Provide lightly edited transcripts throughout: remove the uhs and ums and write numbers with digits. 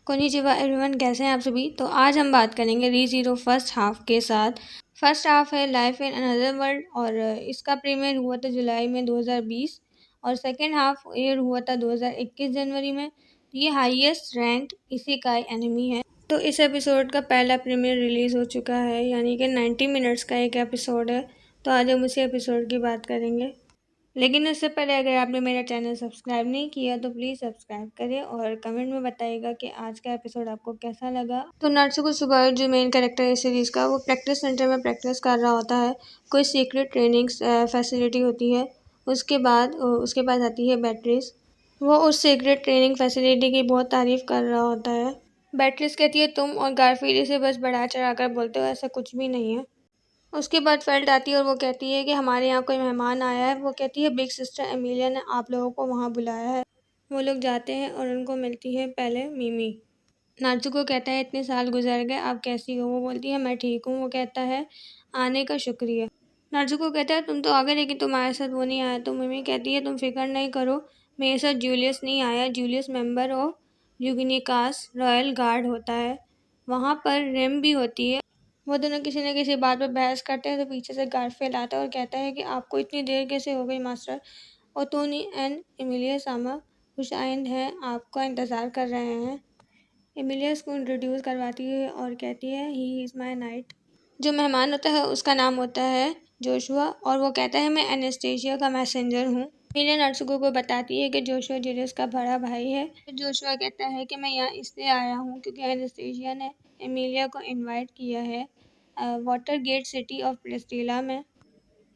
Konnichiwa everyone, कैसे हैं आप सभी। तो आज हम बात करेंगे रीज़ीरो फर्स्ट हाफ के साथ। फर्स्ट हाफ है लाइफ इन अनदर वर्ल्ड और इसका प्रीमियर हुआ था जुलाई में 2020 और सेकेंड हाफ एयर हुआ था 2021 जनवरी में। ये हाईएस्ट रैंक इसेकाई एनिमी है। तो इस एपिसोड का पहला प्रीमियर रिलीज़ हो चुका है, यानी कि 90 मिनट्स का एक एपिसोड है। तो आज हम उसी एपिसोड की बात करेंगे, लेकिन उससे पहले अगर आपने मेरा चैनल सब्सक्राइब नहीं किया तो प्लीज़ सब्सक्राइब करें और कमेंट में बताइएगा कि आज का एपिसोड आपको कैसा लगा। तो नात्सुको सुगारू जो मेन कैरेक्टर है इस सीरीज़ का, वो प्रैक्टिस सेंटर में प्रैक्टिस कर रहा होता है। कोई सीक्रेट ट्रेनिंग फैसिलिटी होती है। उसके बाद उसके पास आती है बैटरीज। वो उस सीक्रेट ट्रेनिंग फैसिलिटी की बहुत तारीफ़ कर रहा होता है। बैटरीज कहती है तुम और गारफील्ड इसे बस बढ़ा चढ़ा कर बोलते हो, ऐसा कुछ भी नहीं है। उसके बाद फेल्ट आती है और वो कहती है कि हमारे यहाँ कोई मेहमान आया है। वो कहती है बिग सिस्टर एमिलिया ने आप लोगों को वहाँ बुलाया है। वो लोग जाते हैं और उनको मिलती है पहले मिमी। नात्सुको कहता है इतने साल गुजर गए, आप कैसी हो। वो बोलती है मैं ठीक हूँ। वो कहता है आने का शुक्रिया। नात्सुको कहता है तुम तो आ गए, लेकिन तुम्हारे साथ वो नहीं आया। तो मिमी कहती है तुम फिक्र नहीं करो, मेरे साथ जूलियस नहीं आया। जूलियस मेंबर ऑफ यूगनिकास रॉयल गार्ड होता है। वहाँ पर रेम भी होती है। वो दोनों किसी न किसी बात पर बहस करते हैं तो पीछे से गारफील्ड आता है और कहता है कि आपको इतनी देर कैसे हो गई मास्टर। ओतोनी एंड एमिलिया सामा खुशाइंद हैं, आपका इंतज़ार कर रहे हैं। एमिलिया उसको इंट्रोड्यूस करवाती है और कहती है ही इज़ माई नाइट। जो मेहमान होता है उसका नाम होता है जोशुआ और वो कहता है मैं एनेस्टेशिया का मैसेंजर हूँ। एमिलिया नात्सुको को बताती है कि जोशुआ जूलियस का बड़ा भाई है। जोशुआ कहता है कि मैं यहाँ इसलिए आया हूँ क्योंकि एनेस्टेशिया ने एमिलिया को इनवाइट किया है वाटर गेट सिटी ऑफ प्रिस्टिला में।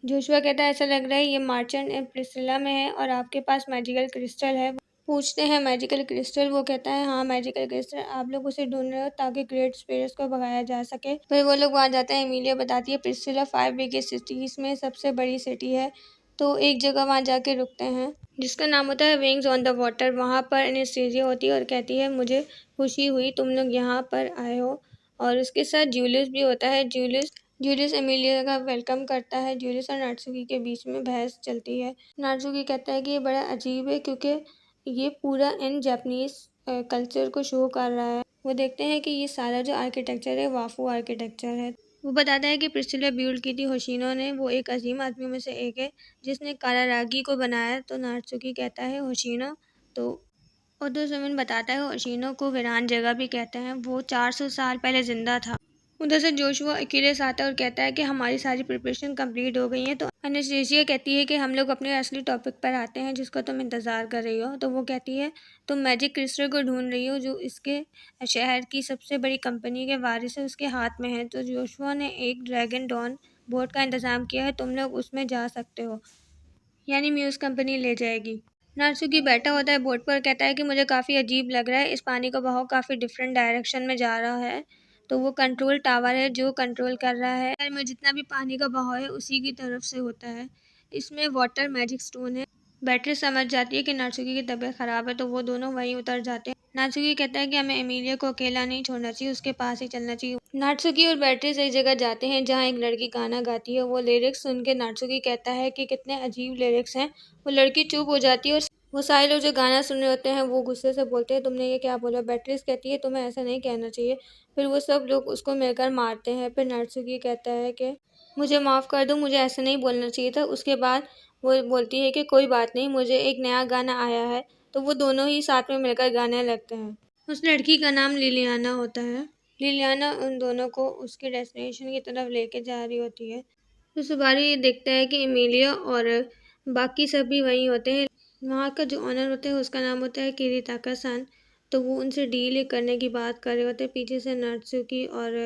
जोशुआ कहता है ऐसा लग रहा है ये मार्चेंट प्रिस्टिला में है और आपके पास मैजिकल क्रिस्टल है। पूछते हैं मैजिकल क्रिस्टल। वो कहता है हाँ मैजिकल क्रिस्टल, आप लोग उसे ढूंढ रहे हो ताकि ग्रेट स्पिरिट्स को भगाया जा सके। फिर वो लोग वहाँ जाते हैं। एमिलिया बताती है प्रिस्टिला 5 बिगेस्ट सिटीज़ में सबसे बड़ी सिटी है। तो एक जगह वहाँ जाके रुकते हैं जिसका नाम होता है विंग्स ऑन द वाटर। वहाँ पर एनेस्थीसिया होती है और कहती है मुझे खुशी हुई तुम लोग यहाँ पर आए हो। और उसके साथ जूलियस भी होता है। जूलियस एमिलिया का वेलकम करता है। जूलियस और नात्सुकी के बीच में बहस चलती है। नात्सुकी कहता है कि ये बड़ा अजीब है क्योंकि ये पूरा इन जापानीज कल्चर को शो कर रहा है। वो देखते हैं कि ये सारा जो आर्किटेक्चर है वाफू आर्किटेक्चर है। वो बताता है कि प्रिस्टिला बिल्ड की थी होशिनो ने। वो एक अजीम आदमियों में से एक है जिसने कारारागी को बनाया। तो नात्सुकी कहता है होशिनो। तो ओदो सुमिन बताता है होशिनो को वीरान जगह भी कहते हैं। वो 400 साल पहले जिंदा था। उधर से जोशुआ अकेले से आता है और कहता है कि हमारी सारी प्रिपरेशन कंप्लीट हो गई है। तो एनेस्थीसिया कहती है कि हम लोग अपने असली टॉपिक पर आते हैं जिसका तुम इंतज़ार कर रही हो। तो वो कहती है तुम मैजिक क्रिस्टल को ढूंढ रही हो जो इसके शहर की सबसे बड़ी कंपनी के वारिस है, उसके हाथ में है। तो जोशुआ ने एक ड्रैगन डॉन बोट का इंतज़ाम किया है, तुम लोग उसमें जा सकते हो, यानी म्यूज़ कंपनी ले जाएगी। नात्सुकी बैठा होता है बोट पर, कहता है कि मुझे काफ़ी अजीब लग रहा है, इस पानी का बहाव काफ़ी डिफरेंट डायरेक्शन में जा रहा है। तो वो कंट्रोल टावर है जो कंट्रोल कर रहा है। शहर में जितना भी पानी का बहाव है उसी की तरफ से होता है। इसमें वाटर मैजिक स्टोन है। बैटरी समझ जाती है कि नात्सुकी की तबीयत ख़राब है तो वो दोनों वहीं उतर जाते हैं। नात्सुकी कहता है कि हमें एमिलिया को अकेला नहीं छोड़ना चाहिए, उसके पास ही चलना चाहिए। नात्सुकी और बैटरी एक जगह जाते हैं जहाँ एक लड़की गाना गाती है। वो लिरिक्स सुन के नात्सुकी कहता है कि कितने अजीब लिरिक्स हैं। वो लड़की चुप हो जाती है और वो सारे लोग जो गाना सुन रहे होते हैं वो गुस्से से बोलते हैं तुमने ये क्या बोला। बैटरीज कहती है तुम्हें ऐसा नहीं कहना चाहिए। फिर वो सब लोग उसको मिलकर मारते हैं। फिर नात्सुकी कहता है कि मुझे माफ़ कर दो, मुझे ऐसा नहीं बोलना चाहिए था। उसके बाद वो बोलती है कि कोई बात नहीं, मुझे एक नया गाना आया है। तो वो दोनों ही साथ में मिलकर गाने लगते हैं। उस लड़की का नाम लिलियाना होता है। लिलियाना उन दोनों को उसके डेस्टिनेशन की तरफ लेके जा रही होती है। तो सुबारू ये देखता है कि एमिलिया और बाकी सब भी वहीं होते हैं। वहाँ का जो ऑनर होता है उसका नाम होता है किरीताका सान। तो वो उनसे डील करने की बात कर रहे होते हैं। पीछे से नात्सुकी और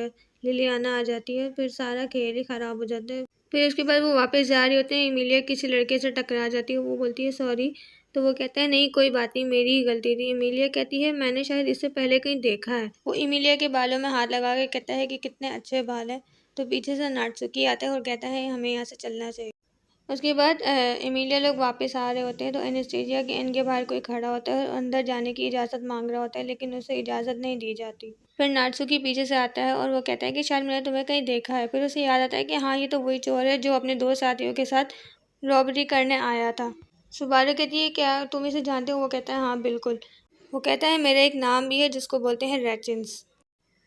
लिलियाना आ जाती है। फिर सारा खेल ही ख़राब हो जाता है। फिर उसके बाद वो वापस जा रहे होते हैं। एमिलिया किसी लड़के से टकरा जाती है। वो बोलती है सॉरी। तो वो कहता है नहीं कोई बात नहीं, मेरी ही गलती थी। एमिलिया कहती है मैंने शायद इससे पहले कहीं देखा है। वो एमिलिया के बालों में हाथ लगा के कहता है कि कितने अच्छे बाल हैं। तो पीछे से नात्सुकी आता है और कहता है हमें यहाँ से चलना चाहिए। उसके बाद एमिलिया लोग वापस आ रहे होते हैं तो एनेस्थीसिया के इनके बाहर कोई खड़ा होता है और अंदर जाने की इजाज़त मांग रहा होता है, लेकिन उसे इजाज़त नहीं दी जाती। फिर नात्सुकी पीछे से आता है और वो कहता है कि शायद मैंने तुम्हें कहीं देखा है। फिर उसे याद आता है कि हाँ ये तो वही चोर है जो अपने दो साथियों के साथ रॉबरी करने आया था। सुबारू कहती है क्या तुम इसे जानते हो। वो कहता है हाँ बिल्कुल। वो कहता है मेरा एक नाम भी है जिसको बोलते हैं रैचिन्स।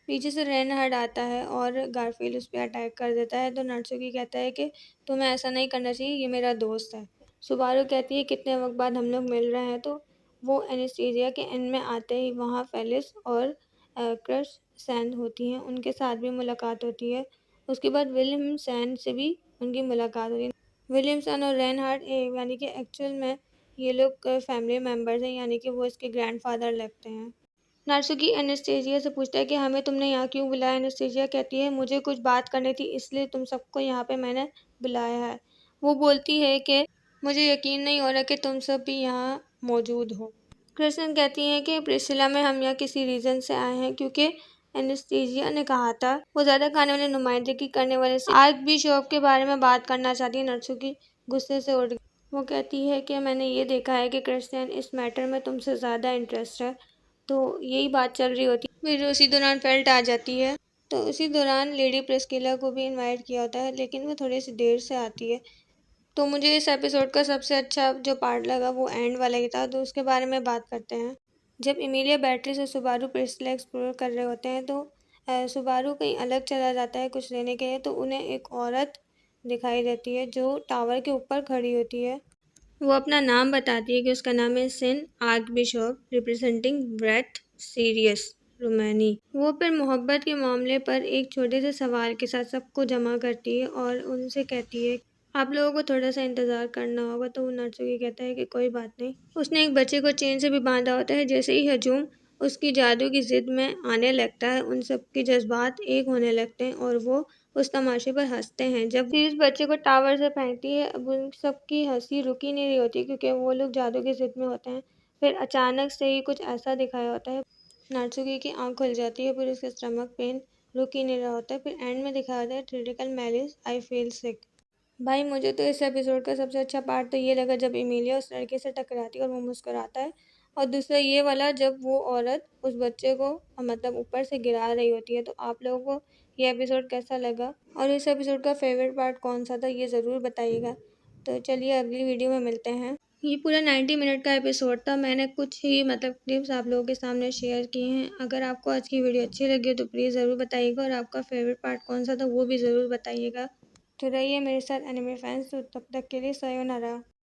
पीछे से रेनहार्ड आता है और गारफील्ड उस पे अटैक कर देता है, तो नात्सुकी कहता है कि तुम्हें ऐसा नहीं करना चाहिए, ये मेरा दोस्त है। सुबारू कहती है कितने वक्त बाद हम लोग मिल रहे हैं, तो वो एनेस्थीसिया के एंड में आते ही वहाँ फेलिस और क्रश सैंड होती हैं, उनके साथ भी मुलाकात होती है। उसके बाद विलियम सैंड से भी उनकी मुलाकात होती है। विलियमसन और रेनहार्ड यानी कि एक्चुअल में ये लोग फैमिली मेम्बर्स हैं, यानी कि वो इसके ग्रैंडफादर लगते हैं। नात्सुकी एनेस्थीसिया से पूछता है कि हमें तुमने यहाँ क्यों बुलाया। एनेस्थीसिया कहती है मुझे कुछ बात करनी थी, इसलिए तुम सबको यहाँ पे मैंने बुलाया है। वो बोलती है कि मुझे यकीन नहीं हो रहा कि तुम सब भी यहाँ मौजूद हो। क्रिस्टन कहती हैं कि प्रिसिला में हम यहाँ किसी रीज़न से आए हैं, क्योंकि एनेस्थीसिया ने कहा था वो ज़्यादा खाने वाले नुमाइंदगी करने वाले से आर्क बिशप के बारे में बात करना चाहती है। नात्सुकी गुस्से से उठ गई। वो कहती है कि मैंने ये देखा है कि क्रिस्टियन इस मैटर में तुमसे ज़्यादा इंटरेस्ट है। तो यही बात चल रही होती है, फिर उसी दौरान फेल्ट आ जाती है। तो उसी दौरान लेडी प्रिस्किला को भी इनवाइट किया होता है, लेकिन वो थोड़ी सी देर से आती है। तो मुझे इस एपिसोड का सबसे अच्छा जो पार्ट लगा वो एंड वाला ही था, तो उसके बारे में बात करते हैं। जब एमिलिया बैटरी से सुबारू प्रिस्किला एक्सप्लोर कर रहे होते हैं, तो सुबारू कहीं अलग चला जाता है कुछ लेने के लिए, तो उन्हें एक औरत दिखाई देती है जो टावर के ऊपर खड़ी होती है। वो अपना नाम बताती है कि उसका नाम है सिन आर्क बिशप रिप्रेजेंटिंग ब्रेथ सीरियस रोमानी। वो फिर मोहब्बत के मामले पर एक छोटे से सवाल के साथ सबको जमा करती है और उनसे कहती है आप लोगों को थोड़ा सा इंतज़ार करना होगा। तो वो नात्सुकी कहता है कि कोई बात नहीं। उसने एक बच्चे को चेन से भी बांधा होता है। जैसे ही हजूम उसकी जादू की जिद में आने लगता है, उन सब के जज्बात एक होने लगते हैं और वो उस तमाशे पर हंसते हैं। जब सीरीज बच्चे को टावर से फेंकती है, अब उन सबकी हंसी रुकी नहीं रही होती क्योंकि वो लोग जादू की जिद में होते हैं। फिर अचानक से ही कुछ ऐसा दिखाया होता है, नात्सुकी की आंख खुल जाती है, फिर उसके स्टमक पेन रुक ही नहीं रहा होता है। फिर एंड में दिखाया होता है critical malice I feel sick. भाई मुझे तो इस एपिसोड का सबसे अच्छा पार्ट तो ये लगा जब एमिलिया उस लड़के से टकराती है और वो मुस्कुराता है, और दूसरा ये वाला जब वो औरत उस बच्चे को मतलब ऊपर से गिरा रही होती है। तो आप लोगों को ये एपिसोड कैसा लगा और इस एपिसोड का फेवरेट पार्ट कौन सा था, ये ज़रूर बताइएगा। तो चलिए अगली वीडियो में मिलते हैं। ये पूरा 90 मिनट का एपिसोड था। मैंने कुछ ही मतलब क्लिप्स आप लोगों के सामने शेयर किए हैं। अगर आपको आज की वीडियो अच्छी लगी हो तो प्लीज़ ज़रूर बताइएगा, और आपका फेवरेट पार्ट कौन सा था वो भी ज़रूर बताइएगा। तो रहिए मेरे साथ एनिमे फैंस, तो तब तक के लिए सायोनारा।